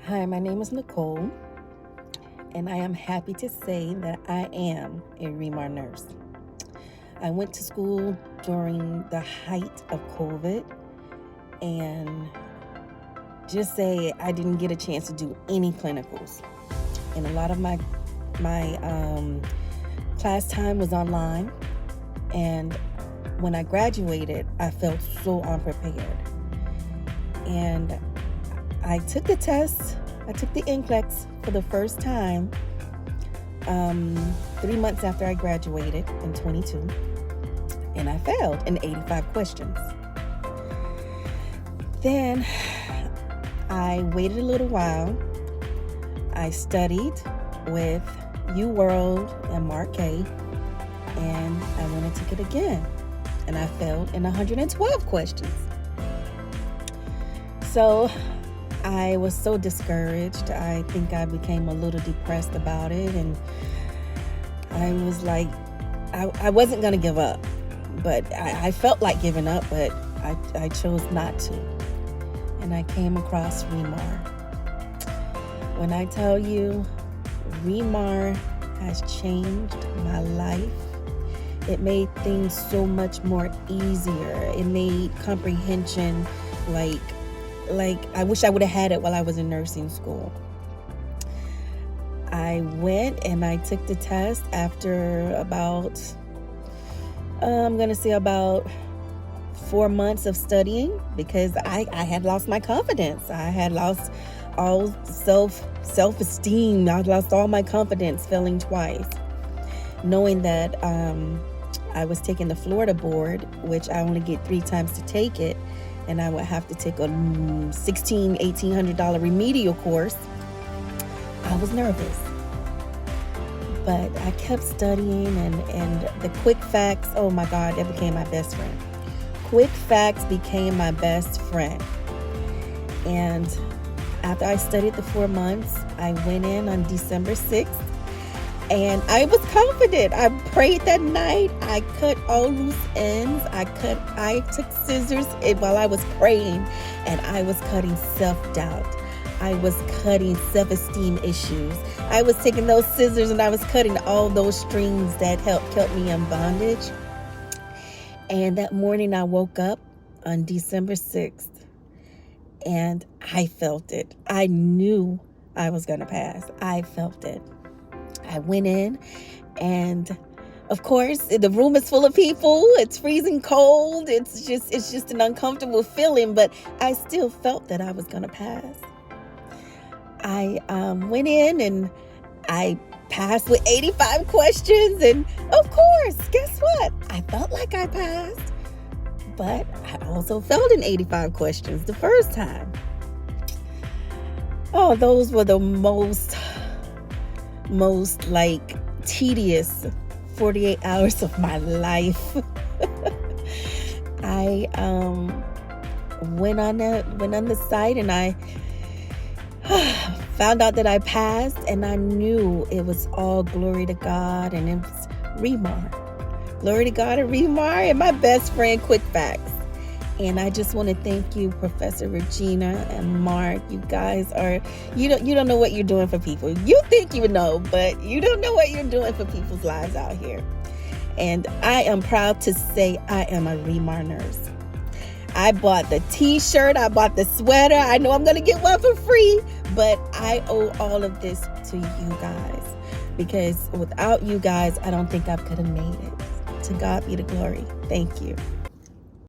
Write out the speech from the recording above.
Hi, my name is Nicole, and I am happy to say that I am a ReMar nurse. I went to school during the height of COVID, and just say I didn't get a chance to do any clinicals. And a lot of my class time was online, and when I graduated, I felt so unprepared. And I took the test. I took the NCLEX for the first time 3 months after I graduated in 22, and I failed in 85 questions. Then I waited a little while. I studied with UWorld and Mark K, and I went and took it again, and I failed in 112 questions. So I was so discouraged. I think I became a little depressed about it, and I was like, I wasn't going to give up, but I felt like giving up, but I chose not to. And I came across ReMar. When I tell you, ReMar has changed my life. It made things so much more easier. It made comprehension like I wish I would have had it while I was in nursing school. I went and I took the test after about, I'm going to say about 4 months of studying, because I had lost my confidence. I had lost all self-esteem. I lost all my confidence failing twice. Knowing that I was taking the Florida board, which I only get 3 times to take it, and I would have to take a $1,800 remedial course. I was nervous, but I kept studying, and the quick facts, oh my God, that became my best friend. Quick facts became my best friend. And after I studied the 4 months, I went in on December 6th, and I was confident. I prayed that night. I cut all loose ends. I took scissors while I was praying, and I was cutting self-doubt. I was cutting self-esteem issues. I was taking those scissors and I was cutting all those strings that kept me in bondage. And that morning I woke up on December 6th, and I felt it. I knew I was going to pass. I felt it. I went in, and of course, the room is full of people. It's freezing cold. It's just an uncomfortable feeling, but I still felt that I was going to pass. I went in and I passed with 85 questions, and of course, guess what? I felt like I passed, but I also failed in 85 questions the first time. Oh, those were the most like tedious 48 hours of my life. I went on the site, and I found out that I passed, and I knew it was all glory to God, and it was ReMar. Glory to God and ReMar and my best friend, Quick Facts. And I just want to thank you, Professor Regina and Mark. You guys are, you don't know what you're doing for people. You think you know, but you don't know what you're doing for people's lives out here. And I am proud to say I am a ReMar nurse. I bought the t-shirt, I bought the sweater. I know I'm going to get one for free, but I owe all of this to you guys, because without you guys, I don't think I could have made it. To God be the glory. Thank you.